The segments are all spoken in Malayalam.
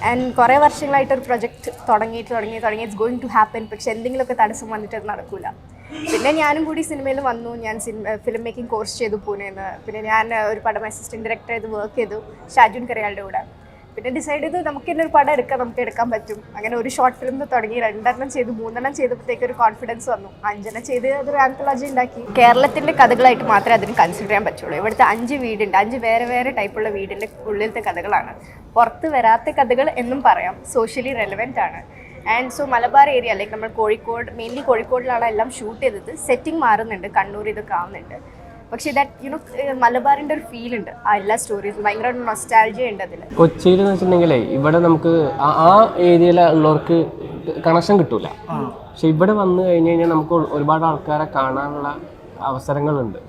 ആൻഡ് കുറേ വർഷങ്ങളായിട്ടൊരു പ്രൊജക്റ്റ് തുടങ്ങി ഇറ്റ്സ് ഗോയിങ് ടു ഹാപ്പൻ. പക്ഷെ എന്തെങ്കിലുമൊക്കെ തടസ്സം വന്നിട്ട് അത് നടക്കില്ല. പിന്നെ ഞാനും കൂടി സിനിമയിൽ വന്നു. ഞാൻ ഫിലിം മേക്കിംഗ് കോഴ്സ് ചെയ്തു പൂനെന്ന്. പിന്നെ ഞാൻ ഒരു പടം അസിസ്റ്റൻറ്റ് ഡയറക്ടറായിട്ട് വർക്ക് ചെയ്തു ഷാജുൻ കരയാളുടെ കൂടെ. പിന്നെ ഡിസൈഡ് ചെയ്തു നമുക്ക് തന്നെ ഒരു പടം നമുക്ക് എടുക്കാൻ പറ്റും. അങ്ങനെ ഒരു ഷോർട്ട് ഫിലിം തുടങ്ങി 2 ചെയ്തു 3 ചെയ്തപ്പോഴത്തേക്ക് ഒരു കോൺഫിഡൻസ് വന്നു. 5 ചെയ്ത് അതൊരു ആന്തോളജി ഉണ്ടാക്കി. കേരളത്തിൻ്റെ കഥകളായിട്ട് മാത്രമേ അതിന് കൺസിഡർ ചെയ്യാൻ പറ്റുള്ളൂ. ഇവിടുത്തെ 5 വീടുണ്ട്, 5 വേറെ ടൈപ്പുള്ള വീടിൻ്റെ ഉള്ളിലത്തെ കഥകളാണ്. പുറത്ത് വരാത്ത കഥകൾ എന്നും പറയാം. സോഷ്യലി റെലവെൻ്റ് ആണ്. And so Malabar area like നമ്മൾ കോഴിക്കോട്, മെയിൻലി കോഴിക്കോടിലാണ് എല്ലാം ഷൂട്ട് ചെയ്തത്. സെറ്റിംഗ് മാറുന്നുണ്ട്, കണ്ണൂർ ഇതൊക്കെ ആവുന്നുണ്ട്. പക്ഷേ ദാറ്റ് മലബാറിൻ്റെ ഒരു ഫീൽ ഉണ്ട് ആ എല്ലാ സ്റ്റോറീസും. ഭയങ്കര നൊസ്റ്റാൾജിയ ഉണ്ട് അതിൽ. കൊച്ചിയിൽ എന്ന് വെച്ചിട്ടുണ്ടെങ്കിലേ ഇവിടെ നമുക്ക് ആ ഏരിയയിലുള്ളവർക്ക് കണക്ഷൻ കിട്ടൂല. പക്ഷെ ഇവിടെ വന്നു കഴിഞ്ഞ് കഴിഞ്ഞാൽ നമുക്ക് ഒരുപാട് ആൾക്കാരെ കാണാനുള്ള അവസരങ്ങളുണ്ട്.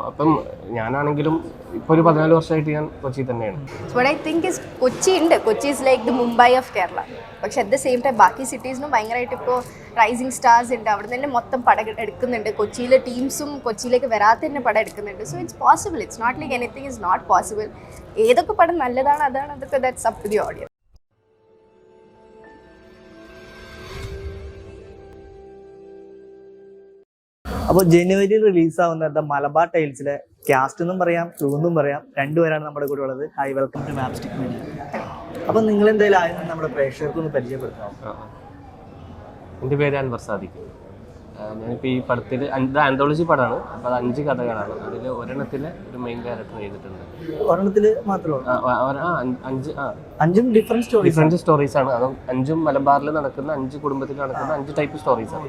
അപ്പം ഞാനാണെങ്കിലും ഇപ്പോൾ ഒരു 14 വർഷമായിട്ട് ഞാൻ കൊച്ചി തന്നെയാണ്. ഐ തിങ്ക് ഇസ് കൊച്ചി ഉണ്ട്. Kochi is like the Mumbai of Kerala. പക്ഷെ അറ്റ് ദ സെയിം ടൈം ബാക്കി സിറ്റീസിനും ഭയങ്കരമായിട്ട് ഇപ്പോൾ റൈസിങ് സ്റ്റാർസ് ഉണ്ട്. അവിടെ തന്നെ മൊത്തം പടം എടുക്കുന്നുണ്ട്. കൊച്ചിയിലെ ടീംസും കൊച്ചിയിലേക്ക് വരാത്ത തന്നെ പടം എടുക്കുന്നുണ്ട്. So it's possible. It's not like anything is not possible. ഏതൊക്കെ പടം നല്ലതാണ് അതൊക്കെ that's up to the audience. അപ്പോൾ ജനുവരി റിലീസാവുന്ന മലബാർ ടൈൽസിലെ കാസ്റ്റ് എന്നും പറയാം, ക്രൂ എന്നും പറയാം, 2 പേരാണ് നമ്മുടെ കൂടെ ഉള്ളത്. Hi, welcome to Mapstic Media. അപ്പം നിങ്ങൾ എന്തായാലും ആദ്യം നമ്മുടെ പ്രേക്ഷകർക്കൊന്ന് പരിചയപ്പെടുത്താം. എൻ്റെ പേര് അൻവർ സാദിഖ്. ഞാനിപ്പോൾ ഈ പടത്തിൽ ആന്തോളജി പടമാണ്. അപ്പോൾ അത് 5 കഥകളാണ്. അതിൽ ഒരെണ്ണത്തിൽ ഒരു മെയിൻ ക്യാരക്ടർ ചെയ്തിട്ടുണ്ട്. ഒരെണ്ണത്തിൽ മാത്രമേ 5 ഡിഫറെൻറ്റ് സ്റ്റോറീസാണ്. അത് 5 മലബാറിൽ നടക്കുന്ന 5 കുടുംബത്തിൽ നടക്കുന്ന 5 ടൈപ്പ് സ്റ്റോറീസാണ്.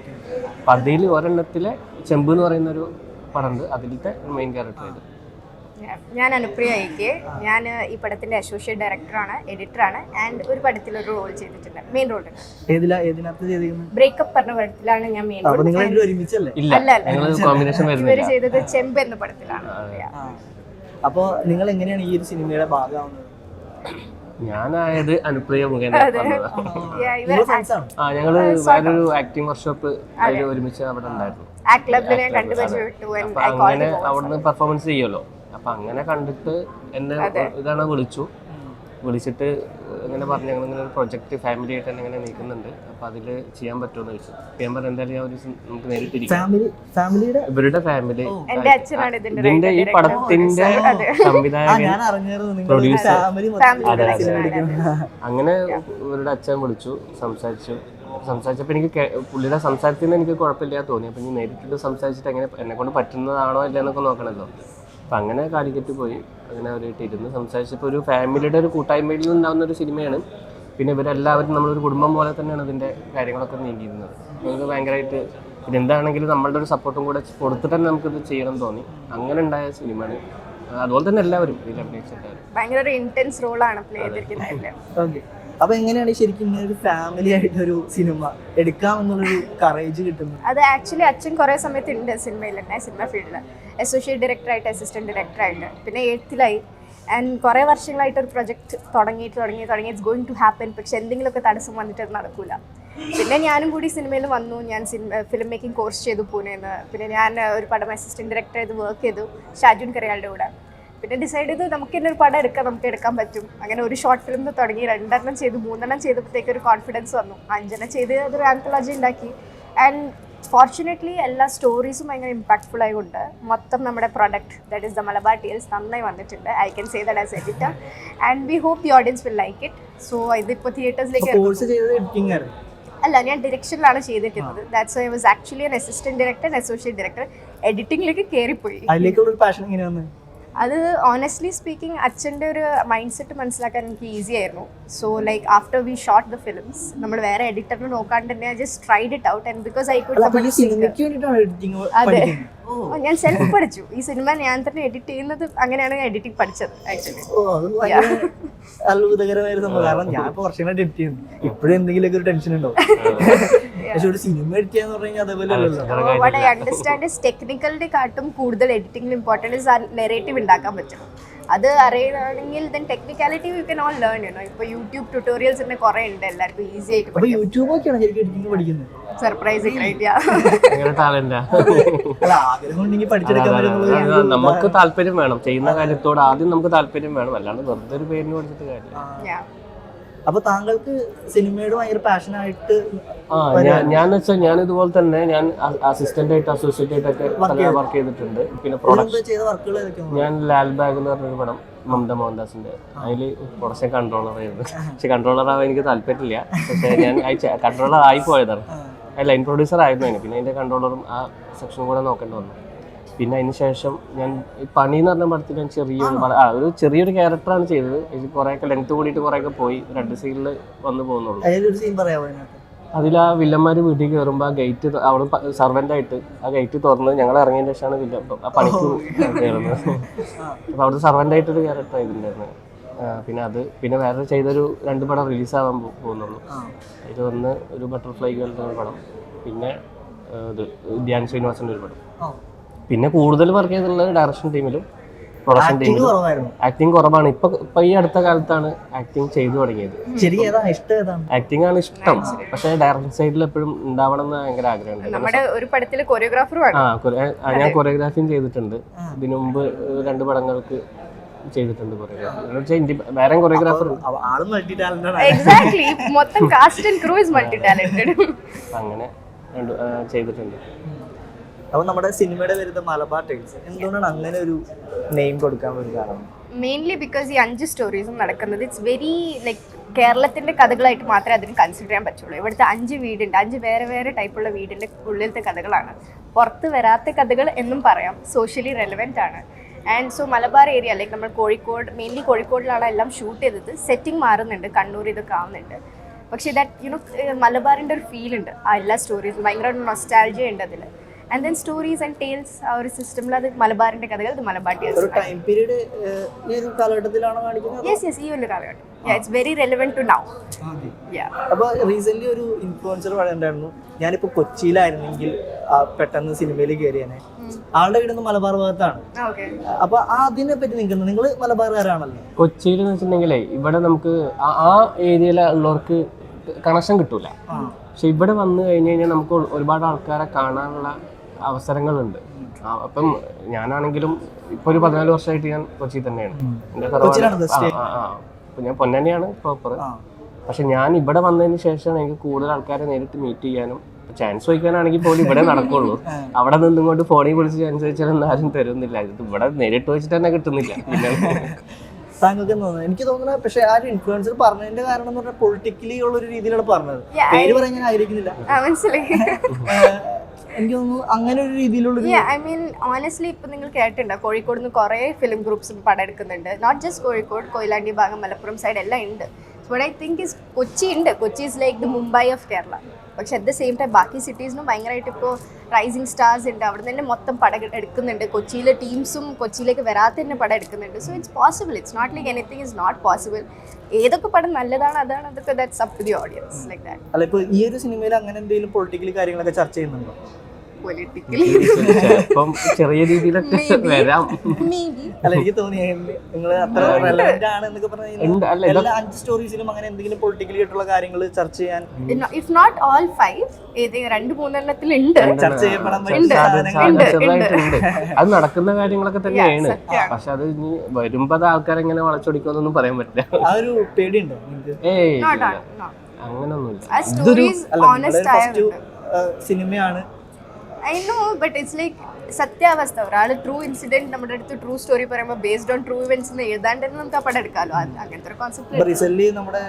അപ്പം അതിൽ ഒരെണ്ണത്തിലെ ചെമ്പ് എന്ന് പറയുന്നൊരു പടമുണ്ട്. അതിലത്തെ മെയിൻ ക്യാരക്ടർ ചെയ്ത് ഞാൻ അനുപ്രിയ എ. ഞാൻ ഈ പടത്തിന്റെ അസോസിയേറ്റ് ഡയറക്ടറാണ്, എഡിറ്ററാണ്. ആൻഡ് ഒരു പടത്തിലൊരു റോൾ ചെയ്തിട്ടുണ്ട്, മെയിൻ റോൾ. ബ്രേക്കപ്പ് പറഞ്ഞ പടത്തിലാണ് ഞാൻ മെയിൻ റോൾ. ഇവര് ചെയ്തത് ചെമ്പ് എന്ന പടത്തിലാണ്. അപ്പോ നിങ്ങൾ എങ്ങനെയാണ് ഈ ഒരു സിനിമയുടെ ഭാഗമാവുന്നത്? ഞാനായത് അനുപ്രിയ മുഖേന. ഞങ്ങള് വേറൊരു ആക്ടിംഗ് വർക്ക്ഷോപ്പ് ഒരുമിച്ച് അവിടെ ഉണ്ടായിരുന്നു. അങ്ങനെ അവിടുന്ന് പെർഫോമൻസ് ചെയ്യുമല്ലോ. അപ്പം അങ്ങനെ കണ്ടിട്ട് എന്നെ ഇതാണ് വിളിച്ചിട്ട് ഇങ്ങനെ പറഞ്ഞു ഞങ്ങളിങ്ങനെ ഒരു പ്രൊജക്റ്റ് ഫാമിലി ആയിട്ട് തന്നെ ഇങ്ങനെ നീക്കുന്നുണ്ട്. അപ്പം അതിൽ ചെയ്യാൻ പറ്റുമെന്ന് ചോദിച്ചു. ഞാൻ പറഞ്ഞു എന്തായാലും ഞാൻ നമുക്ക് നേരിട്ടിരിക്കും. ഇവരുടെ ഫാമിലി, ഇതിന്റെ ഈ പടത്തിന്റെ സംവിധായകൻ, പ്രൊഡ്യൂസർ. അങ്ങനെ ഇവരുടെ അച്ഛൻ വിളിച്ചു, സംസാരിച്ചപ്പോൾ എനിക്ക് പുള്ളിയുടെ സംസാരത്തിൽ നിന്ന് എനിക്ക് കുഴപ്പമില്ല തോന്നി. അപ്പം ഞാൻ നേരിട്ടിട്ട് സംസാരിച്ചിട്ട് എന്നെ കൊണ്ട് പറ്റുന്നതാണോ ഇല്ല എന്നൊക്കെ നോക്കണമല്ലോ. അപ്പം അങ്ങനെ കാലിക്കറ്റ് പോയി അങ്ങനെ അവരായിട്ട് ഇരുന്ന് സംസാരിച്ചപ്പോൾ ഒരു ഫാമിലിയുടെ ഒരു കൂട്ടായ്മയിൽ നിന്നുണ്ടാകുന്ന ഒരു സിനിമയാണ്. പിന്നെ ഇവരെല്ലാവരും നമ്മളൊരു കുടുംബം പോലെ തന്നെയാണ് ഇതിൻ്റെ കാര്യങ്ങളൊക്കെ നീങ്ങിയിരുന്നത്. നമുക്ക് ഭയങ്കരമായിട്ട് ഇതെന്താണെങ്കിലും നമ്മളുടെ ഒരു സപ്പോർട്ടും കൂടെ കൊടുത്തിട്ട് തന്നെ നമുക്കിത് ചെയ്യണം തോന്നി. അങ്ങനെ ഉണ്ടായ സിനിമയാണ്. അതുപോലെ തന്നെ എല്ലാവരും ഇതിൽ അഭിനയിച്ചിട്ടുണ്ടായിരുന്നു. ഭയങ്കര ഒരു ഇന്റൻസ് റോളാണ് പ്ലേ ചെയ്തിരിക്കുന്നത്. അപ്പൊ എങ്ങനെയാണ് ശരിക്കും ഇങ്ങനെ ഒരു ഫാമിലി ആയിട്ടൊരു സിനിമ എടുക്കാമെന്നുള്ളൊരു കറേജ് കിട്ടുന്നത്? അത് ആക്ച്വലി അച്ഛൻ കുറേ സമയത്ത് ഉണ്ട് സിനിമയിലുണ്ട്, സിനിമ ഫീൽഡിൽ അസോസിയേറ്റ് ഡയറക്ടറായിട്ട്, അസിസ്റ്റന്റ് ഡയറക്ടറായിട്ട്. പിന്നെ 8th ആൻഡ് കുറേ വർഷങ്ങളായിട്ടൊരു പ്രൊജക്റ്റ് തുടങ്ങി ഇറ്റ്സ് ഗോയിങ് ടു ഹാപ്പൻ. പക്ഷെ എന്തെങ്കിലുമൊക്കെ തടസ്സം വന്നിട്ട് അത് നടക്കില്ല. പിന്നെ ഞാനും കൂടി സിനിമയിൽ വന്നു. ഞാൻ ഫിലിം മേക്കിംഗ് കോഴ്സ് ചെയ്തു പൂനെന്ന്. പിന്നെ ഞാൻ ഒരു പടം അസിസ്റ്റന്റ് ഡയറക്ടറായിട്ട് വർക്ക് ചെയ്തു ഷാജുൻ കരയാളുടെ കൂടെ. പിന്നെ ഡിസൈഡ് ചെയ്തു നമുക്ക് തന്നെ ഒരു പടം നമുക്ക് എടുക്കാൻ പറ്റും. അങ്ങനെ ഒരു ഷോർട്ട് ഫിലിം തുടങ്ങി 2 ചെയ്തു 3 ചെയ്തപ്പോഴത്തേക്ക് ഒരു കോൺഫിഡൻസ് വന്നു. 5 ചെയ്ത് അതൊരു ആന്തോളജി ഉണ്ടാക്കി. ആൻഡ് ഫോർച്യുനേറ്റ്ലി എല്ലാ സ്റ്റോറീസും ഭയങ്കര ഇമ്പാക്ട്ഫുൾ ആയതുകൊണ്ട് മൊത്തം നമ്മുടെ product that is the Malabar tales നന്നായി വന്നിട്ടുണ്ട്. I can say that as editor and we hope the audience will like it. So ഇതിപ്പോൾ തിയേറ്റേഴ്സിലേക്ക് അല്ല, ഞാൻ ഡിറക്ഷനിലാണ് ചെയ്തിട്ടുള്ളത്. That's why I was actually an assistant director, associate director. എഡിറ്റിംഗിലേക്ക് കയറിപ്പോയി. അത് ഓണസ്റ്റ്ലി സ്പീക്കിംഗ് അച്ഛൻ്റെ ഒരു മൈൻഡ് സെറ്റ് മനസ്സിലാക്കാൻ എനിക്ക് ഈസി ആയിരുന്നു. So like after V shot the films നമ്മൾ വേറെ എഡിറ്ററിനെ നോക്കാണ്ട് തന്നെ just tried it out. And because I could അതെ, ഞാൻ സെൽഫ് പഠിച്ചു. ഈ സിനിമ ഞാൻ തന്നെ എഡിറ്റ് ചെയ്യുന്നത് അങ്ങനെയാണ് എഡിറ്റിംഗ് പഠിച്ചത് ആക്ച്വലി. അത്ഭുതകരമായ സംഭവം. കാരണം ഞാൻ ഇപ്പോൾ വർഷങ്ങളായിട്ട് എഡിറ്റ് ചെയ്യുന്നു. ഇപ്പോഴും എന്തെങ്കിലുമൊക്കെ ഒരു ടെൻഷൻ ഉണ്ടാവും. പക്ഷെ ഒരു സിനിമ എഡിറ്റ് ചെയ്യാന്ന് പറഞ്ഞാൽ അതേപോലെ what I understand is ടെക്നിക്കലിന്റെ കാട്ടും കൂടുതൽ എഡിറ്റിംഗിൽ ഇമ്പോർട്ടൻ്റ് ഇസ് ആ നെറേറ്റീവ് ഉണ്ടാക്കാൻ പറ്റും. അത് അറിയുകയാണെങ്കിൽ then technicality you can all learn. ഇപ്പോൾ യൂട്യൂബ് ട്യൂട്ടോറിയൽസ് തന്നെ കുറേ ഉണ്ട്, എല്ലാവർക്കും ഈസി ആയിട്ട്. Surprising idea. നമുക്ക് താല്പര്യം വേണം ചെയ്യുന്ന കാര്യത്തോട്. ആദ്യം നമുക്ക് താല്പര്യം വേണം, അല്ലാണ്ട് വെറുതെ ഒരു പേരിന് പഠിച്ചിട്ട് കാര്യമില്ല. അപ്പൊ താങ്കൾക്ക് സിനിമയോട് ഭയങ്കര പാഷനായിട്ട് ഞാൻ വെച്ചാൽ ഞാൻ ഇതുപോലെ തന്നെ ഞാൻ അസിസ്റ്റന്റ് ആയിട്ട് അസോസിയേറ്റ് ആയിട്ടൊക്കെ വർക്ക് ചെയ്തിട്ടുണ്ട്. പിന്നെ പ്രൊഡക്ഷൻ ചെയ്ത വർക്കുകൾ ഏതൊക്കെയാണ്? ഞാൻ ലാൽ ബാഗ് എന്ന് പറഞ്ഞൊരു പടം മമത മോഹൻദാസിന്റെ, അതിൽ പ്രൊഡക്ഷൻ കൺട്രോളർ ആയിരുന്നു. പക്ഷെ കൺട്രോളർ ആവാൻ എനിക്ക് താല്പര്യമില്ല. പക്ഷെ ഞാൻ കൺട്രോളർ ആയി പോയതാണ്. ലൈൻ പ്രൊഡ്യൂസർ ആയിരുന്നു അതിന്. പിന്നെ അതിന്റെ കൺട്രോളറും ആ സെക്ഷനും കൂടെ നോക്കേണ്ടി വന്നു. പിന്നെ അതിന് ശേഷം ഞാൻ പണി എന്ന് പറഞ്ഞ പടത്തിൽ ഞാൻ ഒരു ചെറിയൊരു ക്യാരക്ടറാണ് ചെയ്തത്. ഇത് കുറേയൊക്കെ ലെങ്ത് കൂടിയിട്ട് കുറേയൊക്കെ പോയി. 2 സീനിൽ വന്നു പോകുന്നുള്ളൂ. അതിൽ ആ വില്ലന്മാർ വീട്ടിൽ കയറുമ്പോൾ ആ ഗേറ്റ് അവിടെ സർവൻ്റ് ആയിട്ട് ആ ഗേറ്റ് തുറന്ന് ഞങ്ങൾ ഇറങ്ങിയതിന് ശേഷമാണ് ആ പണിക്ക് കയറുന്നത്. അപ്പോൾ അവിടുത്തെ സർവൻ്റ് ആയിട്ടൊരു ക്യാരക്ടർ ആയിട്ടുണ്ടായിരുന്നു. പിന്നെ വേറെ ചെയ്തൊരു 2 പടം റിലീസാകാൻ പോകുന്നുള്ളൂ. അതിൽ ഒന്ന് ഒരു ബട്ടർഫ്ലൈ ഗേൾസ് എന്ന പടം, പിന്നെ ഇത് ധ്യാൻ ശ്രീനിവാസൻ്റെ ഒരു പടം. പിന്നെ കൂടുതൽ വർക്ക് ചെയ്തിട്ടുള്ളത് ഡയറക്ഷൻ ടീമിലും പ്രൊഡക്ഷൻ ടീമിലും. ആക്ടിങ് കുറവാണ്. ഇപ്പൊ ഈ അടുത്ത കാലത്താണ് ആക്ടിങ് ചെയ്തു തുടങ്ങിയത്. ആക്ടിങ് ആണ് ഇഷ്ടം. പക്ഷേ ഡയറക്ഷൻ സൈഡിൽ എപ്പോഴും ഉണ്ടാവണം എന്ന് ഭയങ്കര ആഗ്രഹമുണ്ട്. നമ്മുടെ ഒരു പടത്തിലെ കൊറിയോഗ്രാഫർ ഞാൻ കൊറിയോഗ്രാഫിയും ചെയ്തിട്ടുണ്ട്. ഇതിനു മുമ്പ് 2 പടങ്ങൾക്ക് ചെയ്തിട്ടുണ്ട് കൊറിയോഗ്രാഫി. വേറെ കൊറിയോഗ്രാഫർ മൊത്തം cast and crew is multi talented. അങ്ങനെ ചെയ്തിട്ടുണ്ട്. അപ്പൊ നമ്മുടെ സിനിമയുടെ വരുന്ന മലബാർ ടൈൽസ് എന്തുകൊണ്ടാണ് അങ്ങനെ ഒരു നെയിം കൊടുക്കാൻ ഒരു കാരണം? മെയിൻലി ബിക്കോസ് ഈ 5 സ്റ്റോറീസും നടക്കുന്നത് ഇറ്റ്സ് വെരി ലൈക്ക് കേരളത്തിന്റെ കഥകളായിട്ട് മാത്രമേ അതിന് കൺസിഡർ ചെയ്യാൻ പറ്റുള്ളൂ. ഇവിടുത്തെ 5 വീടുണ്ട്, 5 വേറെ വേറെ ടൈപ്പുള്ള വീടിന്റെ ഉള്ളിലത്തെ കഥകളാണ്. പുറത്ത് വരാത്ത കഥകൾ എന്നും പറയാം. സോഷ്യലി റെലവെന്റ് ആണ്. And so Malabar area like നമ്മൾ കോഴിക്കോട്, മെയിൻലി കോഴിക്കോടിലാണ് എല്ലാം ഷൂട്ട് ചെയ്തത്. സെറ്റിംഗ് മാറുന്നുണ്ട്, കണ്ണൂർ ഇതൊക്കെ ആവുന്നുണ്ട്. പക്ഷേ ദാറ്റ് മലബാറിൻ്റെ ഒരു ഫീൽ ഉണ്ട് ആ എല്ലാ സ്റ്റോറീസും. ഭയങ്കര നൊസ്റ്റാൾജിയ ഉണ്ട് അതിൽ. And then stories and tales ആ ഒരു സിസ്റ്റമിൽ അത് മലബാറിന്റെ കഥകൾ, ഇത് മലബാർ ടെയിൽസ്. യെസ് ഈ ഒരു കാലഘട്ടം. It's very relevant to now. അപ്പോൾ റീസെന്റ് ഒരു ഇൻഫ്ലുവൻസർ പറയുന്നുണ്ടായിരുന്നു, ഞാനിപ്പോൾ കൊച്ചിയിലായിരുന്നെങ്കിൽ പെട്ടെന്ന് സിനിമയിൽ കയറിയാനെ. ആളുടെ വീട് മലബാർ ഭാഗത്താണ്. അപ്പൊ അതിനെ പറ്റി നിങ്ങൾ മലബാറുകാരാണല്ലോ. കൊച്ചിയിൽ എന്ന് വെച്ചിട്ടുണ്ടെങ്കിലേ ഇവിടെ നമുക്ക് ആ ഏരിയയിലെ ഉള്ളവർക്ക് കണക്ഷൻ കിട്ടൂല. പക്ഷെ ഇവിടെ വന്നു കഴിഞ്ഞ് കഴിഞ്ഞാൽ നമുക്ക് ഒരുപാട് ആൾക്കാരെ കാണാനുള്ള അവസരങ്ങളുണ്ട്. അപ്പം ഞാനാണെങ്കിലും ഇപ്പൊ ഒരു 14 വർഷമായിട്ട് ഞാൻ കൊച്ചി തന്നെയാണ്. ഞാൻ പൊന്നാനിയാണ് പ്രോപ്പർ. പക്ഷെ ഞാൻ ഇവിടെ വന്നതിന് ശേഷമാണ് എനിക്ക് കൂടുതൽ ആൾക്കാരെ നേരിട്ട് മീറ്റ് ചെയ്യാനും ചാൻസ് ചോദിക്കാനാണെങ്കിൽ പോലും ഇവിടെ നടക്കുള്ളൂ. അവിടെ നിന്നുകൊണ്ട് ഫോണിൽ വിളിച്ച് ചാൻസ് ചോദിച്ചാലൊന്നും ആരും തരുന്നില്ല. ഇത് ഇവിടെ നേരിട്ട് വെച്ചിട്ട് തന്നെ കിട്ടുന്നില്ല. പിന്നെ താങ്കൾക്ക് തോന്നുന്നു, എനിക്ക് തോന്നുന്നത്. പക്ഷെ ആ ഒരു ഇൻഫ്ലുവൻസർ പറഞ്ഞതിന്റെ കാരണം എന്ന് പറഞ്ഞാൽ പൊളിറ്റിക്കലി ഉള്ള ഒരു രീതിയിലാണ് പറഞ്ഞത്. പേര് പറയാൻ ഞാൻ ആഗ്രഹിക്കുന്നില്ല. എനിക്ക് തോന്നുന്നു അങ്ങനെ ഒരു രീതിയിലുള്ള. ഐ മീൻ ഓണസ്റ്റ്ലി ഇപ്പൊ നിങ്ങൾ കേട്ടിട്ടുണ്ടോ, കോഴിക്കോട് നിന്ന് കുറെ ഫിലിം ഗ്രൂപ്പ്സ് പടം എടുക്കുന്നുണ്ട്. നോട്ട് ജസ്റ്റ് കോഴിക്കോട്, കൊയിലാണ്ടി ഭാഗം, മലപ്പുറം സൈഡ് എല്ലാം ഉണ്ട്. ബട്ട് ഐ തിങ്ക് കൊച്ചി ഉണ്ട്. Kochi is like the Mumbai of Kerala. പക്ഷെ അറ്റ് ദ സെയിം ടൈം ബാക്കി സിറ്റീസിനും ഭയങ്കരമായിട്ട് ഇപ്പോൾ റൈസിങ് സ്റ്റാർസ് ഉണ്ട്. അവിടെ നിന്ന് തന്നെ മൊത്തം പടം എടുക്കുന്നുണ്ട്. കൊച്ചിയിലെ ടീംസും കൊച്ചിയിലേക്ക് വരാത്ത തന്നെ പടം എടുക്കുന്നുണ്ട്. So it's possible. It's not like anything is not possible. ഏതൊക്കെ പടം നല്ലതാണ് അതാണ് അതൊക്കെ that's up to the audience like that. അല്ല, ഇപ്പോൾ ഈ ഒരു സിനിമയിൽ അങ്ങനെ എന്തെങ്കിലും പൊളിറ്റിക്കൽ കാര്യങ്ങളൊക്കെ ചർച്ച ചെയ്യുന്നുണ്ടോ? ചിലപ്പം ചെറിയ രീതിയിലൊക്കെ വരാം. അല്ല, എനിക്ക് തോന്നി നിങ്ങൾ അത്ര റെലവന്റ് ആണ് എന്നൊക്കെ പറഞ്ഞാൽ എല്ലാ 5 സ്റ്റോറീസിലും അങ്ങനെ എന്തെങ്കിലും പൊളിറ്റിക്കലി ആയിട്ടുള്ള കാര്യങ്ങൾ ചർച്ച ചെയ്യാൻ, ഇഫ് നോട്ട് ഓൾ 5 2-3 ഉണ്ട് ചർച്ച ചെയ്യപ്പെടാൻ ചെറുതായിട്ടുണ്ട്. അത് നടക്കുന്ന കാര്യങ്ങളൊക്കെ തന്നെയാണ്. പക്ഷെ അത് ഇനി വരുമ്പോ അത് ആൾക്കാരെങ്ങനെ വളച്ചൊടിക്കുമെന്നൊന്നും പറയാൻ പറ്റില്ല. ആ ഒരു പേടിയുണ്ടോ? അങ്ങനൊന്നുമില്ല. സിനിമയാണ്. I know, but it's like സത്യാവസ്ഥ. ഒരാൾ ട്രൂ ഇൻസിഡന്റ് നമ്മുടെ അടുത്ത് ട്രൂ സ്റ്റോറി പറയുമ്പോൾ ബേസ്ഡ് ഓൺ ട്രൂ ഇവന്റ്സ് എഴുതാണ്ട് തന്നെ നമുക്ക് ആ പടം എടുക്കാമല്ലോ. അങ്ങനത്തെ ഒരു കോൺസെപ്റ്റ്. റീസെന്റ് നമ്മുടെ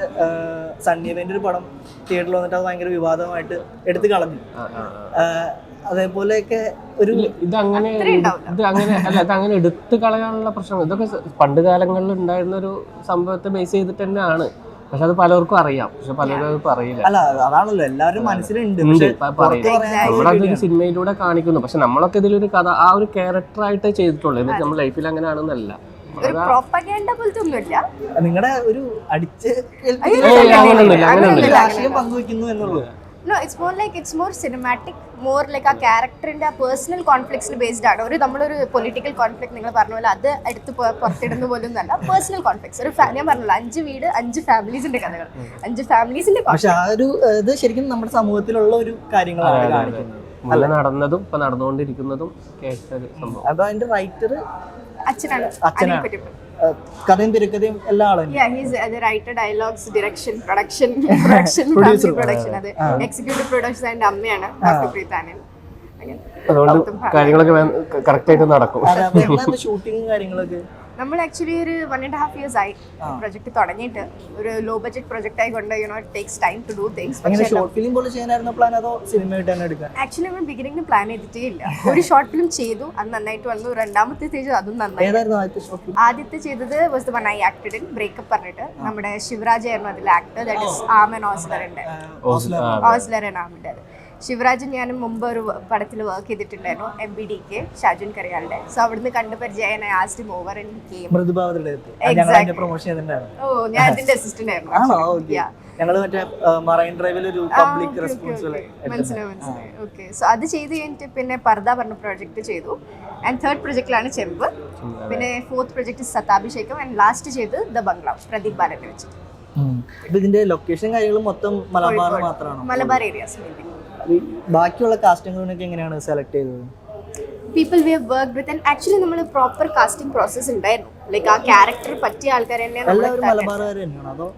സണ്ണിയുടെ ഒരു പടം തിയേറ്ററിൽ വന്നിട്ട് അത് ഭയങ്കര വിവാദമായിട്ട് എടുത്തു കളഞ്ഞു. അതേപോലെയൊക്കെ ഒരു ഇതങ്ങനെ എടുത്തു കളയാനുള്ള പ്രശ്നം. ഇതൊക്കെ പണ്ട് കാലങ്ങളിൽ ഉണ്ടായിരുന്ന ഒരു സംഭവത്തെ ബേസ് ചെയ്തിട്ട് തന്നെയാണ്. പക്ഷെ അത് പലർക്കും അറിയാം, പക്ഷെ പലരും അത് പറയില്ല. അല്ല, അതാണല്ലോ എല്ലാവരും മനസ്സിലുണ്ട്. നമ്മളതൊരു സിനിമയിലൂടെ കാണിക്കുന്നു. പക്ഷെ നമ്മളൊക്കെ ഇതിലൊരു കഥ ആ ഒരു ക്യാരക്ടറായിട്ട് ചെയ്തിട്ടുള്ളൂ. എന്നിട്ട് നമ്മുടെ ലൈഫിൽ അങ്ങനെയാണെന്നല്ല. നിങ്ങളുടെ ഒരു അടിച്ച് രാഷ്ട്രീയം പങ്കുവെക്കുന്നു എന്നുള്ളൂ. No, it's more cinematic, more like ആ ക്യാരക്ടറിന്റെ പേഴ്സണൽ കോൺഫ്ലിക്ട്സിൽ ബേസ്ഡ് ആണ്. നമ്മളൊരു പൊളിറ്റിക്കൽ കോൺഫ്ലിക്ട് നിങ്ങൾ പറഞ്ഞ പോലെ അത് എടുത്ത് പുറത്തിടുന്ന പോലും നല്ല പേഴ്സണൽ കോൺഫ്ലിക്ട്സ്. ഒരു ഞാൻ പറഞ്ഞല്ലോ 5 വീട് 5 ഫാമിലീസിന്റെ കഥകൾ, 5 ഫാമിലീസിന്റെ. പക്ഷെ ആ ഒരു ഇത് ശരിക്കും നമ്മുടെ സമൂഹത്തിലുള്ള ഒരു കാര്യങ്ങളാണ് കാണിക്കുന്നത്. നടന്നതും ഇപ്പൊ നടന്നുകൊണ്ടിരിക്കുന്നതും കേട്ട സംഭവം. അപ്പൊ അതിന്റെ റൈറ്റർ അച്ഛനാണ്. കഥയും തിരക്കഥയും എല്ലാ ആളും Yeah, he's the writer, dialogues, direction, production, family production. അത് executive producer and അമ്മയാണ് ഡോക്ടർ പ്രീതാനൻ. അങ്ങനെ അതുകൊണ്ട് കാര്യങ്ങളൊക്കെ കറക്റ്റ് ആയിട്ട് നടക്കും. ഷൂട്ടിങ് കാര്യങ്ങളൊക്കെ നമ്മൾ ആക്ച്വലി ഒരു 1.5 years ആയി പ്രൊജക്ട് തുടങ്ങിയിട്ട്. ഒരു ലോ ബഡ്ജറ്റ് പ്രൊജക്ട് ആയിക്കൊണ്ട് it takes time to do things. അങ്ങനെ ഷോർട്ട് ഫിലിം പോലെ ചെയ്യാനായിരുന്നു പ്ലാൻ അതോ സിനിമയായിട്ട് തന്നെ എടുക്കാൻ? ആക്ച്വലി നമ്മൾ ബിഗിനിങ്ങിൽ പ്ലാൻ ചെയ്തിട്ടേ ഇല്ല. ഒരു ഷോർട്ട് ഫിലിം ചെയ്തു, അത് നന്നായിട്ട് വന്നു. രണ്ടാമത്തെ ചെയ്തു, അതും നന്നായി. ഏതായിരുന്നു ആദ്യത്തെ ഷോർട്ട് ഫിലിം? ആദ്യത്തെ ചെയ്തത് was the one I acted in breakup പറഞ്ഞിട്ട്. നമ്മുടെ ശിവരാജ് ആയിരുന്നു അതിൽ ആക്ടർ. ദാറ്റ് ഇസ് ആമൻ ഓസ്ലറിന്റെ ഓസ്ലർ ആണ് ആമിൻ്റെ. ശിവരാജും ഞാനും മുമ്പ് ഒരു പടത്തിൽ വർക്ക് ചെയ്തിട്ടുണ്ടായിരുന്നു, MBDK ഷാജുൻ കറിയാളുടെ. സോ അവിടുന്ന് കണ്ടു പരിചയം. I asked him over and he came. മൃദുഭാവത്തിന്റെ പ്രൊമോഷൻ ചെയ്തിട്ടുണ്ടായിരുന്നു. ഓ, ഞാൻ അതിന്റെ അസിസ്റ്റന്റ് ആയിരുന്നു. ആണോ? ഓക്കേ. ഞങ്ങൾ മറ്റേ മറൈൻ ഡ്രൈവിൽ ഒരു പബ്ലിക് റെസ്പോൺസിബിൾ. മനസ്സിലായി. ഓക്കെ. സോ അത് ചെയ്ത് കഴിഞ്ഞിട്ട് പിന്നെ പർദ പറഞ്ഞ പ്രോജക്റ്റ് ചെയ്തു. ആൻഡ് തേർഡ് പ്രൊജക്റ്റിലാണ് ചെമ്പ്. പിന്നെ fourth project Sathabhishekam. And last ചെയ്ത് ദ ബംഗ്ലാവ് പ്രദീപ് ബാലനെ വെച്ച്. ഇതിന്റെ ലൊക്കേഷൻ കാര്യങ്ങളും മൊത്തം മലബാർ മാത്രമാണോ? മലബാർ ഏരിയാസ്. ബാക്കിയുള്ള കാസ്റ്റിംഗുകളൊക്കെ എങ്ങനെയാണ് സെലക്ട് ചെയ്തത്? People we have worked with. And actually നമ്മൾ പ്രോപ്പർ കാസ്റ്റിംഗ് പ്രോസസ് ഉണ്ടായിരുന്നു. ലൈക്ക് ആ ക്യാരക്ടർ പറ്റിയ ആൾക്കാർ തന്നെ. എല്ലാവരും മലബാറുകാർ തന്നെയാണോ അതോ?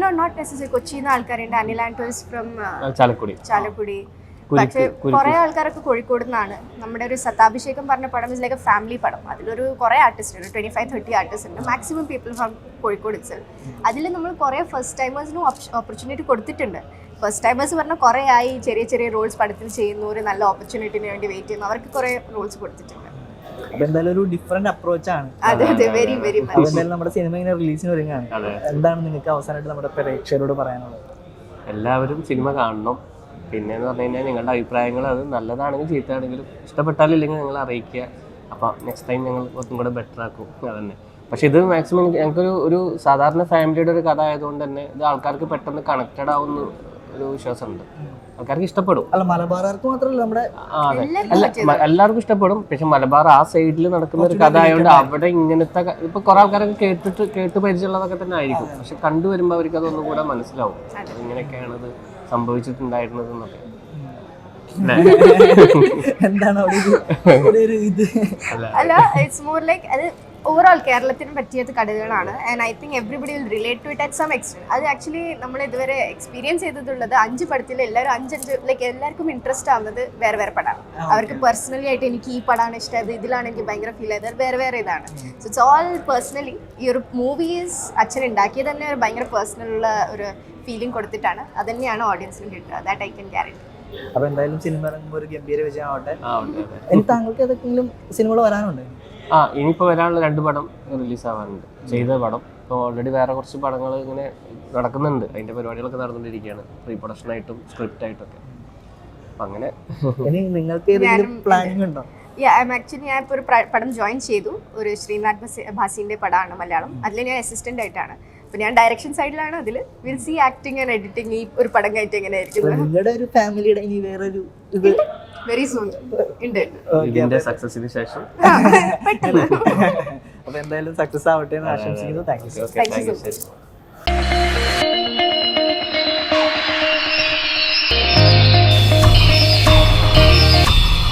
No, not necessary. കൊച്ചിയിൽ നിന്ന് ആൾക്കാരുണ്ട്. അനിൽ ആന്റോസ് ഫ്രം ചാലക്കുടി. പക്ഷേ കുറെ ആൾക്കാരൊക്കെ കോഴിക്കോട് നിന്നാണ്. നമ്മുടെ ഒരു സതാഭിഷേകം പറഞ്ഞ പടം ഇസ് ലൈക്ക് എ ഫാമിലി പടം. അതിലൊരു കുറെ ആർട്ടിസ്റ്റ് ഉണ്ട്, 25-30 ആർട്ടിസ്റ്റ് ഉണ്ട്. Maximum people from Kozhikode itself. അതിൽ നമ്മൾ കുറെ ഫസ്റ്റ് ടൈമേഴ്സിനും ഓപ്പർച്യൂണിറ്റി കൊടുത്തിട്ടുണ്ട്. ഫസ്റ്റ് ടൈമേഴ്സ് പറഞ്ഞാൽ കുറേ ആയി ചെറിയ ചെറിയ റോൾസ് പടത്തിൽ ചെയ്യുന്നു, ഒരു നല്ല ഓപ്പർച്യൂണിറ്റിന് വേണ്ടി വെയിറ്റ് ചെയ്യുന്നു. അവർക്ക് കുറെ റോൾസ് കൊടുത്തിട്ടുണ്ട്. അപ്പൊ എന്തായാലും ഒരു ഡിഫറെന്റ് അപ്രോച്ച് ആണ്. അതെ അതെ, വെരി വെരി മച്ച്. എന്തായാലും നമ്മുടെ സിനിമ ഇങ്ങനെ റിലീസിന് ഒരുങ്ങാണ്. എന്താണ് നിങ്ങൾക്ക് അവസാനമായിട്ട് നമ്മുടെ പ്രേക്ഷകരോട് പറയാനുള്ളത്? എല്ലാവരും സിനിമ കാണണം. പിന്നെ എന്ന് പറഞ്ഞു കഴിഞ്ഞാൽ നിങ്ങളുടെ അഭിപ്രായങ്ങൾ അത് നല്ലതാണെങ്കിലും ചീത്തയാണെങ്കിലും ഇഷ്ടപ്പെട്ടാലില്ലെങ്കിൽ ഞങ്ങൾ അറിയിക്കുക. അപ്പോൾ നെക്സ്റ്റ് ടൈം ഞങ്ങൾ ഒന്നും കൂടെ ബെറ്റർ ആക്കും. അതന്നെ. പക്ഷെ ഇത് മാക്സിമം ഞങ്ങൾക്കൊരു സാധാരണ ഫാമിലിയുടെ ഒരു കഥ ആയതുകൊണ്ട് തന്നെ ഇത് ആൾക്കാർക്ക് പെട്ടെന്ന് കണക്റ്റഡ് ആവുന്ന ഒരു വിശ്വാസമുണ്ട്. ആൾക്കാർക്ക് ഇഷ്ടപ്പെടും. അല്ല, മലബാറുകാർക്ക് മാത്രമല്ല നമ്മുടെ എല്ലാവർക്കും ഇഷ്ടപ്പെടും. പക്ഷെ മലബാർ ആ സൈഡിൽ നടക്കുന്ന ഒരു കഥ ആയതുകൊണ്ട് അവിടെ ഇങ്ങനത്തെ ഇപ്പൊ കുറെ ആൾക്കാരൊക്കെ കേട്ട് പരിചയമുള്ളതൊക്കെ തന്നെ ആയിരിക്കും. പക്ഷെ കണ്ടുവരുമ്പോൾ അവർക്ക് അതൊന്നും കൂടെ മനസ്സിലാവും ഇങ്ങനെയൊക്കെയാണ് ഇത് സംഭവിച്ചിട്ടുണ്ടായിരുന്നത് എന്നൊക്കെ. എന്താണ് അല്ല, ഇറ്റ്സ് മോർ ലൈക്ക് അത് ഓവറോൾ കേരളത്തിന് പറ്റിയത് കഥകളാണ്. And I think everybody will relate to it at some extent. അത് ആക്ച്വലി നമ്മൾ ഇതുവരെ എക്സ്പീരിയൻസ് ചെയ്തിട്ടുള്ളത് 5 പടത്തിൽ എല്ലാവരും 5 ലൈക്ക് എല്ലാവർക്കും ഇൻട്രസ്റ്റ് ആവുന്നത് വേറെ വേറെ പടമാണ്. അവർക്ക് പേഴ്സണലി ആയിട്ട് എനിക്ക് ഈ പടമാണ് ഇഷ്ടമായത്, ഇതിലാണ് എനിക്ക് ഭയങ്കര ഫീൽ ചെയ്തത്, വേറെ വേറെ ഇതാണ്. So it's all personally. ഈ ഒരു മൂവീസ് അച്ഛൻ ഉണ്ടാക്കിയത് തന്നെ ഒരു ഭയങ്കര പേഴ്സണൽ ഉള്ള ഒരു ഫീലിംഗ് കൊടുത്തിട്ടാണ്. അത് തന്നെയാണ് ഓഡിയൻസിനും കിട്ടുക. That I can guarantee. അപ്പൊ എന്തായാലും സിനിമ ഇറങ്ങുമ്പോൾ ഒരു ഗംഭീര വിജയമാവട്ടെ. ഇനി താങ്കൾക്ക് ഏതെങ്കിലും സിനിമകൾ വരാനുണ്ട്? ഇനിയിപ്പോൾ വരാനുള്ള 2 പടം റിലീസ് ആവാനുണ്ട്. ചെയ്ത പടം ഇപ്പോൾ ഓൾറെഡി വേറെ കുറച്ച് പടങ്ങൾ ഇങ്ങനെ നടക്കുന്നുണ്ട്. അതിൻ്റെ പരിപാടികളൊക്കെ നടന്നുകൊണ്ടിരിക്കുകയാണ്, പ്രീ പ്രൊഡക്ഷനായിട്ടും സ്ക്രിപ്റ്റ് ആയിട്ടൊക്കെ. അപ്പം അങ്ങനെ. ഇനി നിങ്ങൾക്ക് ഏതെങ്കിലും പ്ലാനിങ് ഉണ്ടോ? ആക്ച്വലി ഞാൻ ഇപ്പോൾ ഒരു പടം ജോയിൻ ചെയ്തു. ഒരു ശ്രീനാഥ് ഭാസിൻ്റെ പടമാണ്, മലയാളം. അതിൽ ഞാൻ അസിസ്റ്റൻ്റ് ആയിട്ടാണ്. അപ്പോൾ ഞാൻ ഡയറക്ഷൻ സൈഡിലാണ്. അതിൽ will see acting and editing. ഈ ഒരു പടം കഴിഞ്ഞിട്ട് എങ്ങനെയായിരിക്കും നിങ്ങളുടെ ഒരു ഫാമിലിയുടെ ഇനി വേറൊരു ഇത് വെരി സൂൺ ഉണ്ട് ഇതിന്റെ സക്സസിന് ശേഷം. അപ്പൊ എന്തായാലും സക്സസ് ആവട്ടെ എന്ന് ആശംസിക്കുന്നു. Thank you.